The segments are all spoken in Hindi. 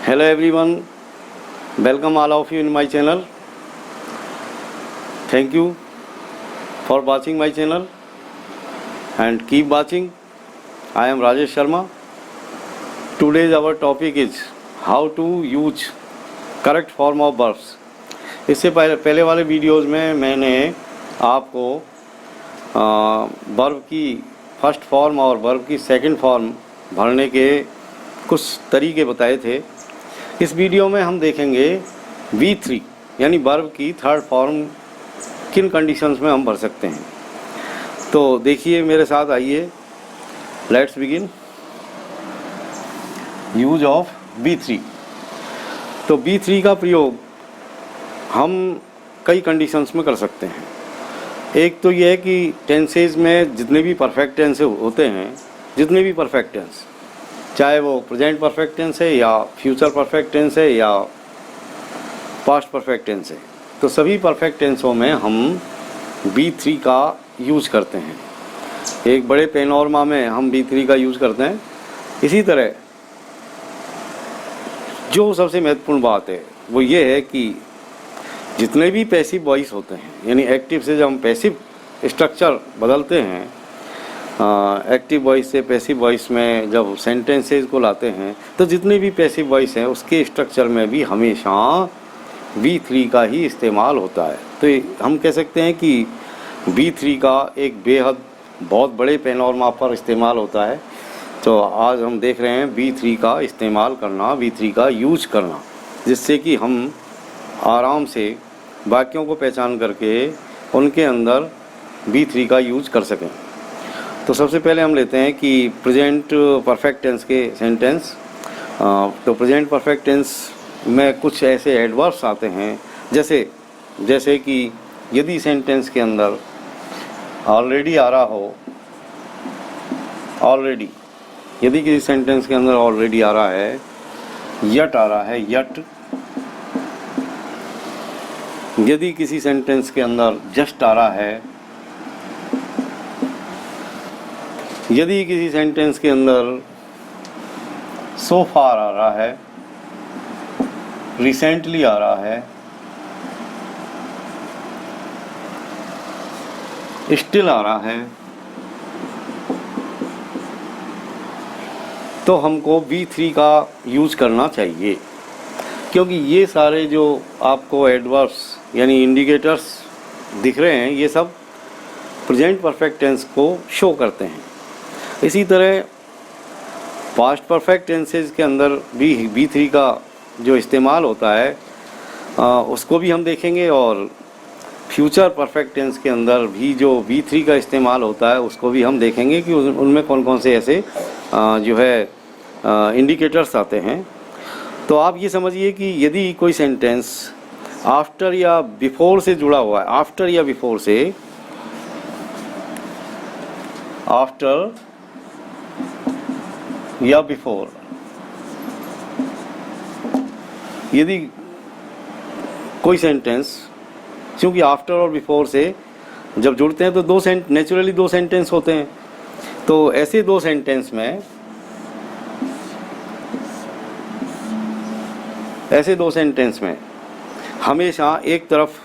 Hello everyone, welcome all of you in my channel. Thank you for watching my channel and keep watching. I am Rajesh Sharma. Today's our topic is how to use correct form of verbs. इससे पहले वाले वीडियोस में मैंने आपको वर्ब की फर्स्ट फॉर्म और वर्ब की सेकंड फॉर्म भरने के कुछ तरीके बताए थे। इस वीडियो में हम देखेंगे V3 यानी वर्ब की थर्ड फॉर्म किन कंडीशंस में हम भर सकते हैं। तो देखिए मेरे साथ, आइए let's begin. Use of V3। तो V3 का प्रयोग हम कई कंडीशंस में कर सकते हैं। एक तो यह है कि टेंसेज में जितने भी परफेक्ट टेंस होते हैं, जितने भी परफेक्ट टेंस, चाहे वो प्रेजेंट परफेक्ट टेंस है या फ्यूचर परफेक्ट टेंस है या पास्ट परफेक्ट टेंस है, तो सभी परफेक्ट टेंसों में हम V3 का यूज़ करते हैं। एक बड़े पैनोरमा में हम V3 का यूज़ करते हैं। इसी तरह जो सबसे महत्वपूर्ण बात है वो ये है कि जितने भी पैसिव वॉइस होते हैं, यानी एक्टिव से जब हम पैसिव स्ट्रक्चर बदलते हैं, एक्टिव वॉइस से पैसिव वॉइस में जब सेंटेंसेस को लाते हैं, तो जितने भी पैसिव वॉइस हैं उसके स्ट्रक्चर में भी हमेशा V3 का ही इस्तेमाल होता है। तो हम कह सकते हैं कि V3 का एक बेहद बहुत बड़े पैनोरमा पर इस्तेमाल होता है। तो आज हम देख रहे हैं V3 का इस्तेमाल करना, V3 का यूज करना, जिससे कि हम आराम से वाक्यों को पहचान करके उनके अंदर V3 का यूज कर सकें। तो सबसे पहले हम लेते हैं कि प्रेजेंट परफेक्ट टेंस के सेंटेंस। तो प्रेजेंट परफेक्ट टेंस में कुछ ऐसे एडवर्ब्स आते हैं, जैसे कि यदि सेंटेंस के अंदर ऑलरेडी आ रहा हो, ऑलरेडी, यदि किसी सेंटेंस के अंदर ऑलरेडी आ रहा है, यट आ रहा है, यट, यदि किसी सेंटेंस के अंदर जस्ट आ रहा है, यदि किसी सेंटेंस के अंदर सो फार आ रहा है, रिसेंटली आ रहा है, स्टिल आ रहा है, तो हमको V3 का यूज करना चाहिए। क्योंकि ये सारे जो आपको एडवर्ब्स यानी इंडिकेटर्स दिख रहे हैं, ये सब प्रेजेंट परफेक्ट टेंस को शो करते हैं। इसी तरह पास्ट परफेक्ट टेंसेस के अंदर भी V3 का जो इस्तेमाल होता है उसको भी हम देखेंगे, और फ्यूचर परफेक्ट टेंस के अंदर भी जो V3 का इस्तेमाल होता है उसको भी हम देखेंगे कि उनमें कौन कौन से ऐसे जो है इंडिकेटर्स आते हैं। तो आप ये समझिए कि यदि कोई सेंटेंस आफ्टर या बिफोर से जुड़ा हुआ है, आफ्टर या बिफोर से, आफ्टर या बिफोर, यदि कोई सेंटेंस, क्योंकि आफ्टर और बिफोर से जब जुड़ते हैं तो नेचुरली दो सेंटेंस होते हैं। तो ऐसे दो सेंटेंस में, ऐसे दो सेंटेंस में हमेशा एक तरफ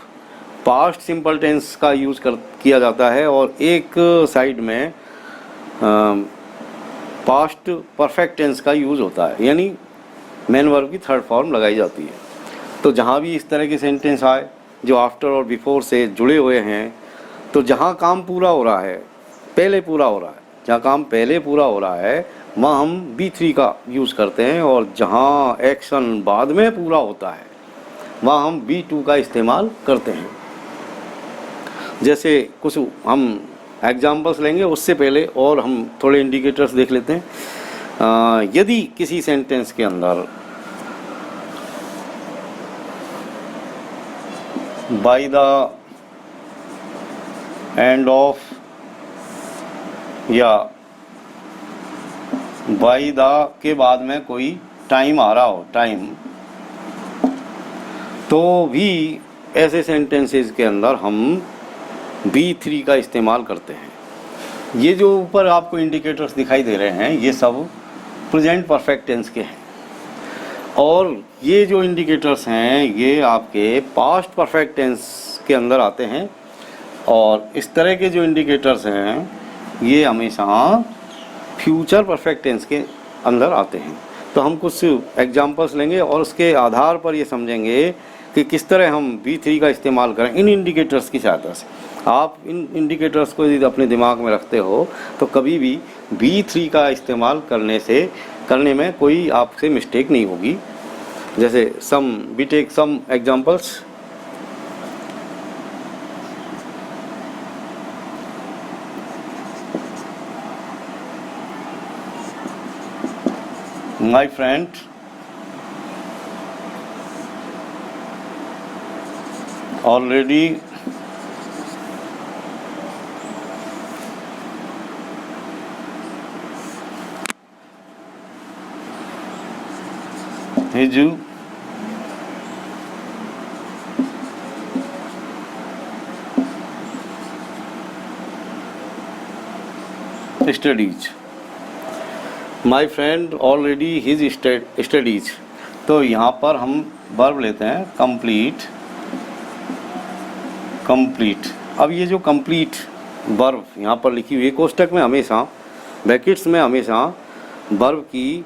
पास्ट सिंपल टेंस का यूज किया जाता है और एक साइड में पास्ट परफेक्ट टेंस का यूज होता है, यानी मेन वर्ब की थर्ड फॉर्म लगाई जाती है। तो जहाँ भी इस तरह के सेंटेंस आए जो आफ्टर और बिफोर से जुड़े हुए हैं, तो जहाँ काम पूरा हो रहा है, पहले पूरा हो रहा है, जहाँ काम पहले पूरा हो रहा है वहाँ हम V3 का यूज़ करते हैं, और जहाँ एक्शन बाद में पूरा होता है वहाँ हम V2 का इस्तेमाल करते हैं। जैसे कुछ हम एग्जाम्पल्स लेंगे, उससे पहले और हम थोड़े इंडिकेटर्स देख लेते हैं। यदि किसी सेंटेंस के अंदर बाय द एंड ऑफ या बाय द के बाद में कोई टाइम आ रहा हो, टाइम, तो भी ऐसे सेंटेंसेस के अंदर हम V3 का इस्तेमाल करते हैं। ये जो ऊपर आपको इंडिकेटर्स दिखाई दे रहे हैं ये सब प्रेजेंट परफेक्ट टेंस के हैं। और ये जो इंडिकेटर्स हैं ये आपके पास्ट परफेक्ट टेंस के अंदर आते हैं, और इस तरह के जो इंडिकेटर्स हैं ये हमेशा फ्यूचर परफेक्ट टेंस के अंदर आते हैं। तो हम कुछ एग्जांपल्स लेंगे और उसके आधार पर ये समझेंगे कि किस तरह हम V3 का इस्तेमाल करें इन इंडिकेटर्स की सहायता से। आप इन इंडिकेटर्स को यदि अपने दिमाग में रखते हो तो कभी भी V3 का इस्तेमाल करने में कोई आपसे मिस्टेक नहीं होगी। जैसे we take some examples. My friend already his studies। My friend already his studies. तो यहाँ पर हम वर्ब लेते हैं कंप्लीट। अब ये जो कंप्लीट वर्ब यहाँ पर लिखी हुई है कोष्टक में, हमेशा ब्रैकेट्स में हमेशा वर्ब की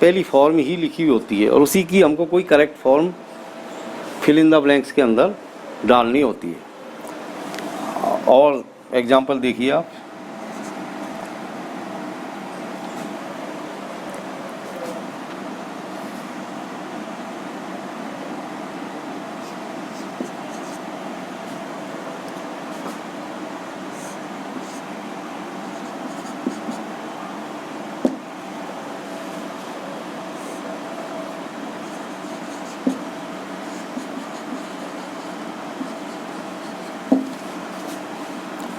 पहली फॉर्म ही लिखी हुई होती है और उसी की हमको कोई correct form fill in the blanks के अंदर डालनी होती है। और एग्जाम्पल देखिए आप।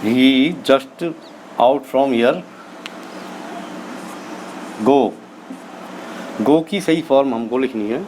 He just out from here go की सही फॉर्म हमको लिखनी है।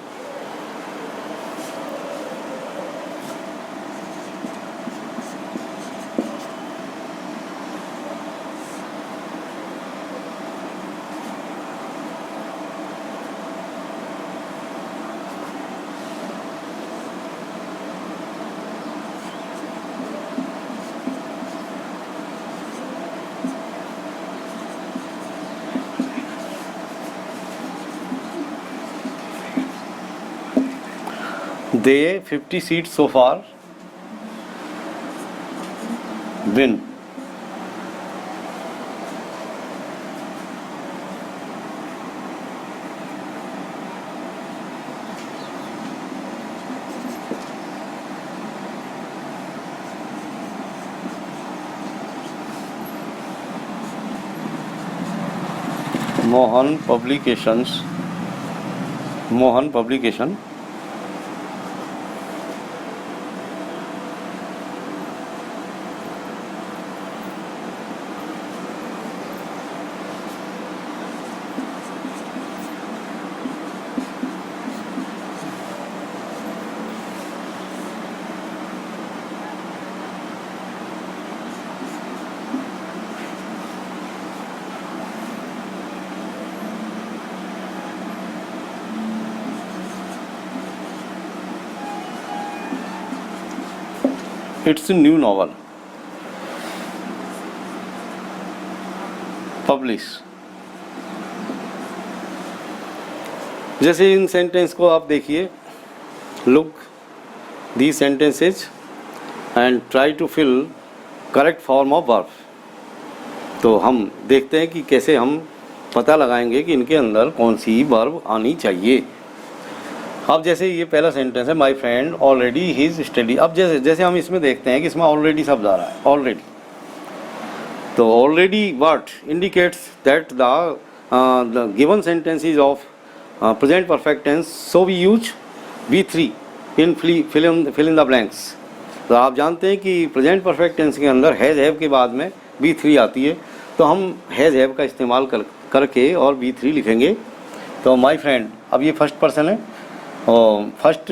They 50 seats so far win। Mohan publication It's a new novel publish। जैसे इन सेंटेंस को आप देखिए, look these sentences and try to fill correct form of verb। तो हम देखते हैं कि कैसे हम पता लगाएंगे कि इनके अंदर कौन सी वर्ब आनी चाहिए। अब जैसे ये पहला सेंटेंस है माई फ्रेंड ऑलरेडी हिज स्टडी। अब जैसे हम इसमें देखते हैं कि इसमें ऑलरेडी शब्द आ रहा है, ऑलरेडी। तो already word indicates that the given sentence is of present perfect tense, so we use V3 in fill in the blanks. तो आप जानते हैं कि प्रेजेंट परफेक्ट टेंस के अंदर हैज़ हैव के बाद में V3 आती है, तो हम हैज़ हैव का इस्तेमाल करके और V3 लिखेंगे। तो माई फ्रेंड, अब ये फर्स्ट पर्सन है और फर्स्ट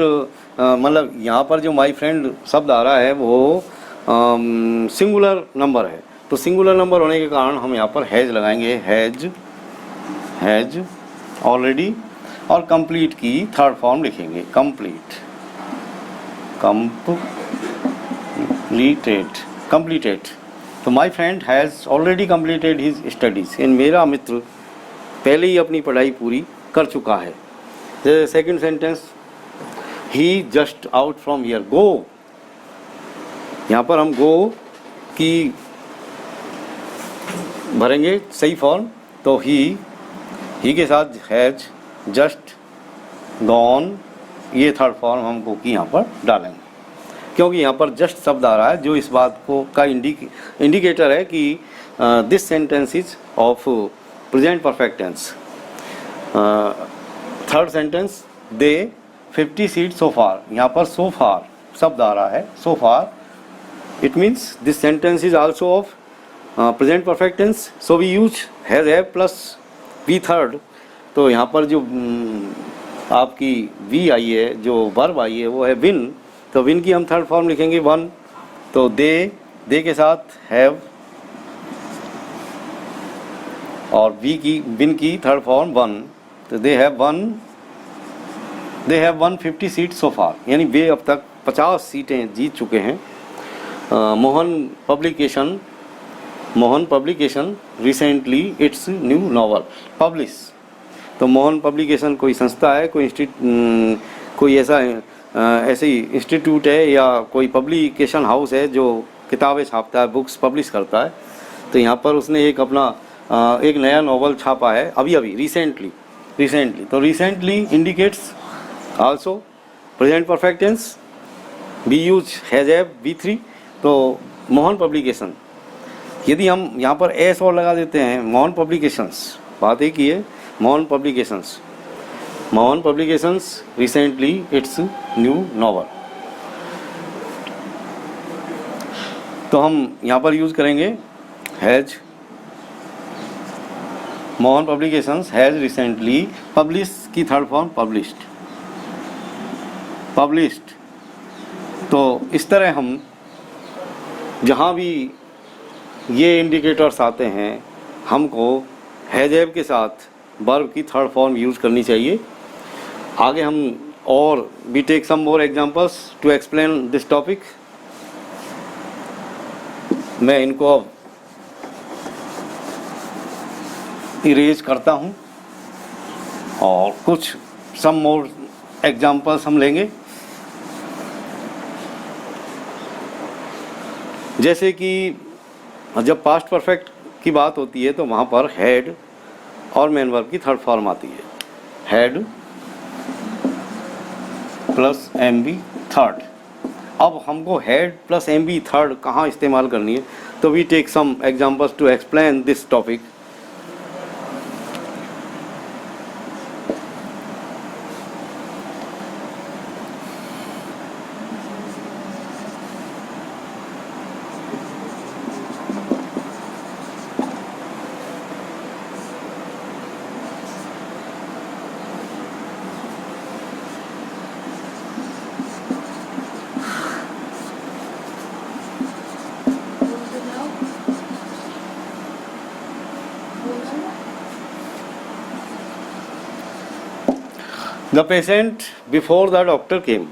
मतलब यहाँ पर जो माई फ्रेंड शब्द आ रहा है वो सिंगुलर नंबर है। तो सिंगुलर नंबर होने के कारण हम यहाँ पर हैज़ लगाएंगे, हैज़ ऑलरेडी। और कंप्लीट की थर्ड फॉर्म लिखेंगे, कंप्लीट, completed. तो my friend has already completed his studies, इन मेरा मित्र पहले ही अपनी पढ़ाई पूरी कर चुका है। जैसे second sentence, he just out from here, go, यहाँ पर हम गो की भरेंगे सही फॉर्म, तो ही के साथ हैज़, जस्ट, गॉन, ये थर्ड फॉर्म हम गो की यहाँ पर डालेंगे, क्योंकि यहाँ पर जस्ट शब्द आ रहा है जो इस बात को का इंडिकेटर है कि this sentence is of present perfect tense. Third sentence, they 50 seat so far, यहाँ पर सो फार शब्द आ रहा है, so far, it means this sentence is also of present perfect tense, so we use has have plus V third. तो यहाँ पर जो आपकी वी आई है, जो वर्ब आई है वो है विन, तो विन की हम थर्ड फॉर्म लिखेंगे वन, तो दे के साथ हैव, और विन की थर्ड फॉर्म वन, तो they have one 50 seat so फार, यानी वे अब तक 50 सीटें जीत चुके हैं। Mohan publication recently it's new novel publish, तो मोहन पब्लिकेशन कोई संस्था है, कोई ऐसे ही इंस्टीट्यूट है या कोई पब्लिकेशन हाउस है जो किताबें छापता है, बुक्स पब्लिश करता है। तो यहाँ पर उसने एक नया नॉवल छापा है अभी रिसेंटली, तो recently indicates also present perfect tense, we use has have V3, तो मोहन पब्लिकेशन, यदि हम यहाँ पर एस और लगा देते हैं, मोहन पब्लिकेशंस, बात एक ही है, Mohan publications recently it's new novel, तो हम यहाँ पर यूज़ करेंगे has, Mohan publications has recently, publish की थर्ड फॉर्म पब्लिश्ड। तो इस तरह हम जहाँ भी ये इंडिकेटर्स आते हैं, हमको हैज हैव के साथ वर्ब की थर्ड फॉर्म यूज़ करनी चाहिए। आगे हम और we take some more examples to explain this topic. मैं इनको अब इरेज करता हूँ और कुछ सम मोर एग्जांपल्स हम लेंगे। जैसे कि जब पास्ट परफेक्ट की बात होती है तो वहाँ पर हैड और मेन वर्ब की थर्ड फॉर्म आती है, हैड प्लस MV थर्ड। अब हमको हैड प्लस MV थर्ड कहाँ इस्तेमाल करनी है, तो we take some examples to explain this topic. The patient before the doctor came,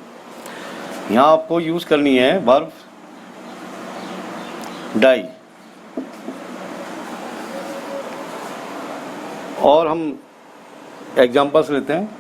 यहाँ आपको यूज़ करनी है वर्ब डाई। और हम एग्जांपल्स लेते हैं।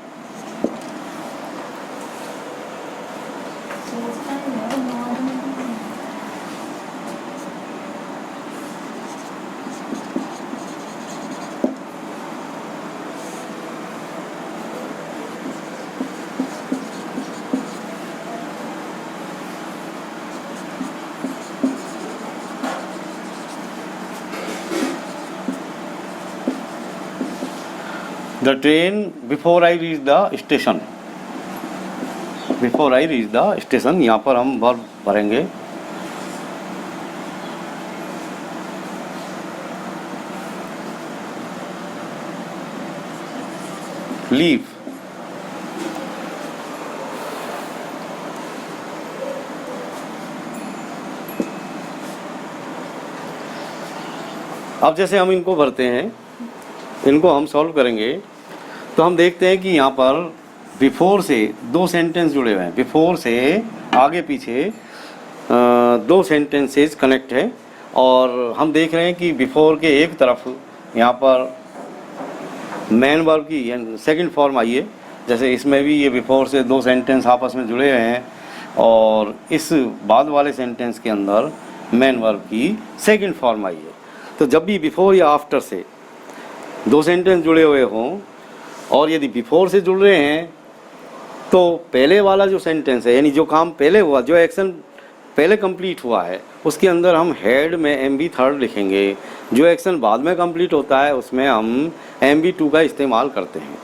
The train before I reach the station, यहाँ पर हम वर्ब भरेंगे लीव। अब जैसे हम इनको भरते हैं, इनको हम सॉल्व करेंगे तो हम देखते हैं कि यहाँ पर बिफोर से दो सेंटेंस जुड़े हुए हैं, बिफोर से आगे पीछे दो सेंटेंसेस कनेक्ट है। और हम देख रहे हैं कि बिफोर के एक तरफ यहाँ पर मेन वर्ब की सेकंड फॉर्म आई है, जैसे इसमें भी ये बिफोर से दो सेंटेंस आपस में जुड़े हुए हैं, और इस बाद वाले सेंटेंस के अंदर मेन वर्ब की सेकंड फॉर्म आई है। तो जब भी बिफोर या आफ्टर से दो सेंटेंस जुड़े हुए हों, और यदि बिफोर से जुड़ रहे हैं, तो पहले वाला जो सेंटेंस है, यानी जो काम पहले हुआ, जो एक्शन पहले कंप्लीट हुआ है, उसके अंदर हम हेड में MB थर्ड लिखेंगे। जो एक्शन बाद में कंप्लीट होता है उसमें हम MB2 का इस्तेमाल करते हैं।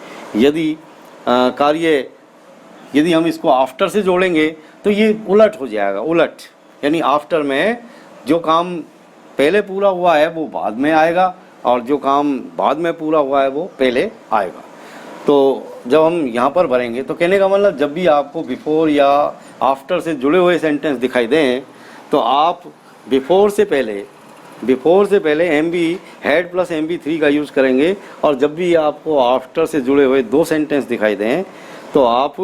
यदि हम इसको आफ्टर से जोड़ेंगे तो ये उलट हो जाएगा, उलट, यानी आफ्टर में जो काम पहले पूरा हुआ है वो बाद में आएगा, और जो काम बाद में पूरा हुआ है वो पहले आएगा। तो जब हम यहाँ पर भरेंगे तो कहने का मतलब, जब भी आपको बिफोर या आफ्टर से जुड़े हुए सेंटेंस दिखाई दें तो आप बिफोर से पहले MB हेड प्लस MB3 का यूज़ करेंगे, और जब भी आपको आफ्टर से जुड़े हुए दो सेंटेंस दिखाई दें तो आप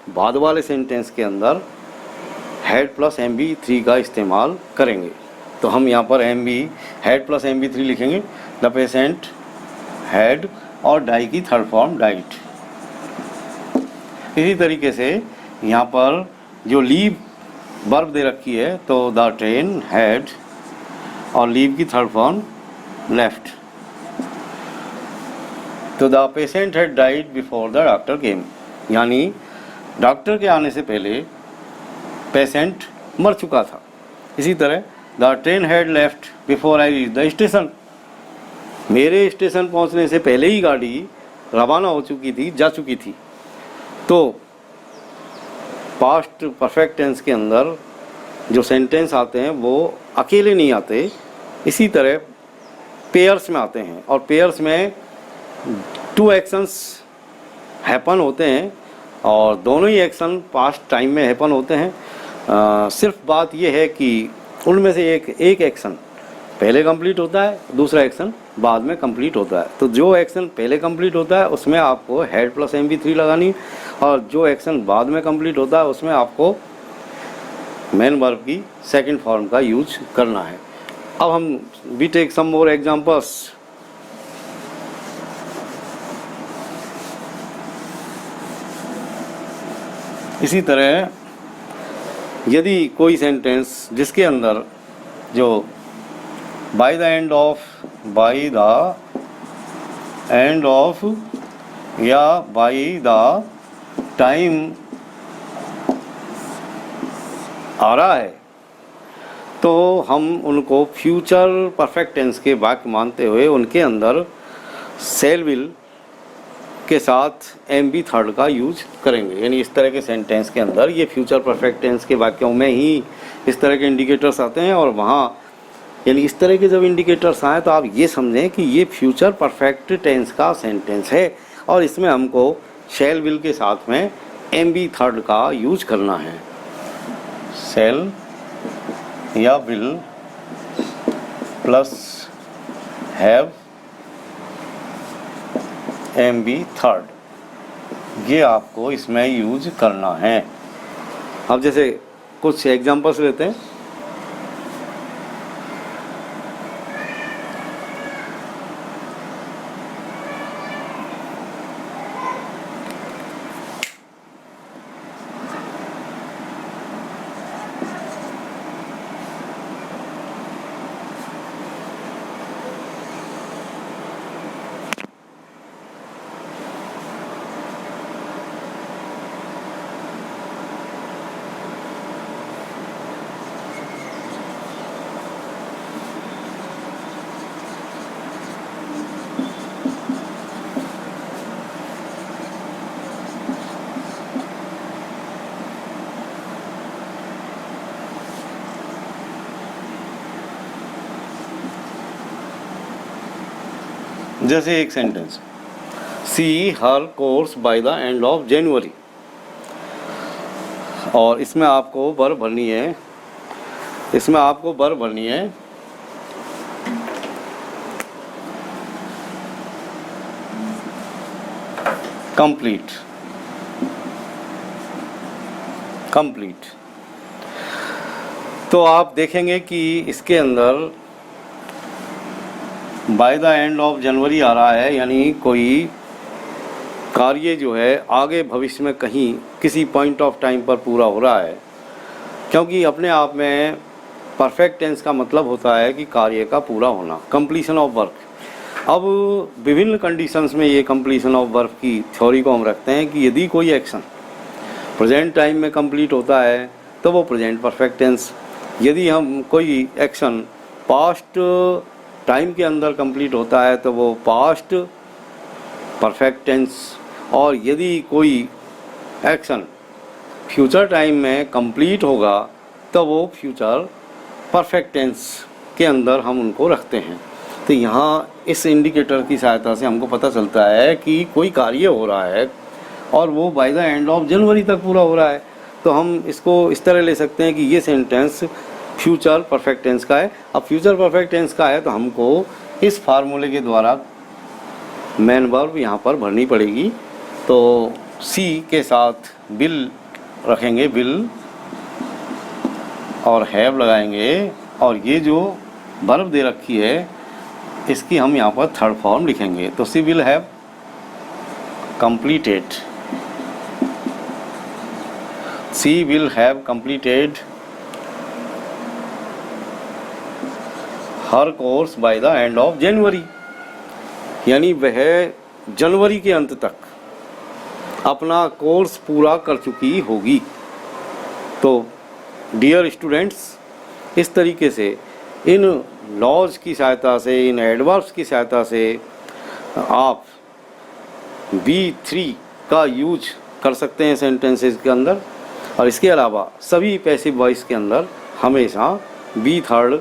बाद वाले सेंटेंस के अंदर हेड प्लस MB3 का इस्तेमाल करेंगे। तो हम यहाँ पर MB हेड प्लस MB3 लिखेंगे। द पेशेंट हेड और डाई की थर्ड फॉर्म डाइट। इसी तरीके से यहाँ पर जो लीव वर्ब दे रखी है, तो द ट्रेन हेड और लीव की थर्ड फॉर्म लेफ्ट। तो the patient had died before the doctor केम, यानी डॉक्टर के आने से पहले पेशेंट मर चुका था। इसी तरह the train had left before I reach the station, मेरे स्टेशन पहुंचने से पहले ही गाड़ी रवाना हो चुकी थी, जा चुकी थी। तो पास्ट परफेक्ट टेंस के अंदर जो सेंटेंस आते हैं वो अकेले नहीं आते, इसी तरह पेयर्स में आते हैं, और पेयर्स में टू एक्शंस हैपन होते हैं, और दोनों ही एक्शन पास्ट टाइम में हैपन होते हैं। सिर्फ बात यह है कि उनमें से एक एक्शन पहले कंप्लीट होता है, दूसरा एक्शन बाद में कंप्लीट होता है। तो जो एक्शन पहले कंप्लीट होता है उसमें आपको हेड प्लस MB3 लगानी, और जो एक्शन बाद में कंप्लीट होता है उसमें आपको मेन वर्ब की सेकंड फॉर्म का यूज करना है। अब हम we take some more examples. इसी तरह यदि कोई सेंटेंस जिसके अंदर जो बाय द एंड ऑफ या बाय द टाइम आ रहा है, तो हम उनको फ्यूचर परफेक्ट टेंस के वाक्य मानते हुए उनके अंदर सेल विल के साथ MB थर्ड का यूज करेंगे। यानी इस तरह के सेंटेंस के अंदर ये फ्यूचर परफेक्ट टेंस के वाक्यों में ही इस तरह के इंडिकेटर्स आते हैं, और वहाँ यानी इस तरह के जब इंडिकेटर्स आए तो आप ये समझें कि ये फ्यूचर परफेक्ट टेंस का सेंटेंस है, और इसमें हमको शैल विल के साथ में MB थर्ड का यूज करना है। शैल या will plus have MB third, ये आपको इसमें यूज करना है। अब जैसे कुछ एग्जांपल्स लेते हैं। जैसे एक sentence, she her course by the end of January, और इसमें आपको वर्ब भरनी है, कंप्लीट, कंप्लीट। तो आप देखेंगे कि इसके अंदर by the end of January आ रहा है, यानी कोई कार्य जो है आगे भविष्य में कहीं किसी पॉइंट ऑफ टाइम पर पूरा हो रहा है, क्योंकि अपने आप में परफेक्ट टेंस का मतलब होता है कि कार्य का पूरा होना, कंप्लीशन ऑफ वर्क। अब विभिन्न कंडीशंस में ये कंप्लीशन ऑफ वर्क की थ्योरी को हम रखते हैं कि यदि कोई एक्शन प्रेजेंट टाइम में कंप्लीट होता है तो वो प्रेजेंट परफेक्ट टेंस, यदि हम कोई एक्शन पास्ट टाइम के अंदर कंप्लीट होता है तो वो पास्ट परफेक्ट टेंस, और यदि कोई एक्शन फ्यूचर टाइम में कंप्लीट होगा तो वो फ्यूचर परफेक्ट टेंस के अंदर हम उनको रखते हैं। तो यहाँ इस इंडिकेटर की सहायता से हमको पता चलता है कि कोई कार्य हो रहा है और वो बाय द एंड ऑफ जनवरी तक पूरा हो रहा है, तो हम इसको इस तरह ले सकते हैं कि ये सेंटेंस फ्यूचर परफेक्ट टेंस का है। अब फ्यूचर परफेक्ट टेंस का है तो हमको इस फार्मूले के द्वारा मेन वर्ब यहाँ पर भरनी पड़ेगी। तो सी के साथ विल रखेंगे, विल और हैव लगाएंगे, और ये जो वर्ब दे रखी है इसकी हम यहाँ पर थर्ड फॉर्म लिखेंगे। तो she will have completed, she will have completed her course by the end of January, यानी वह जनवरी के अंत तक अपना कोर्स पूरा कर चुकी होगी। तो डियर स्टूडेंट्स, इस तरीके से इन लॉज की सहायता से, इन एडवर्ब्स की सहायता से आप V3 का यूज कर सकते हैं सेंटेंसेस के अंदर, और इसके अलावा सभी पैसिव वॉइस के अंदर हमेशा V3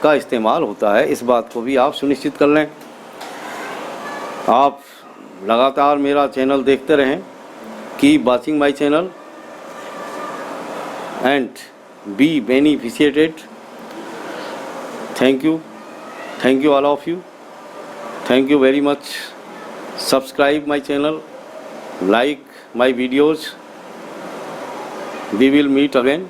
का इस्तेमाल होता है। इस बात को भी आप सुनिश्चित कर लें। आप लगातार मेरा चैनल देखते रहें, keep watching my channel and be beneficiated. Thank you all of you. Thank you very much. Subscribe my channel, like my videos. We will meet again.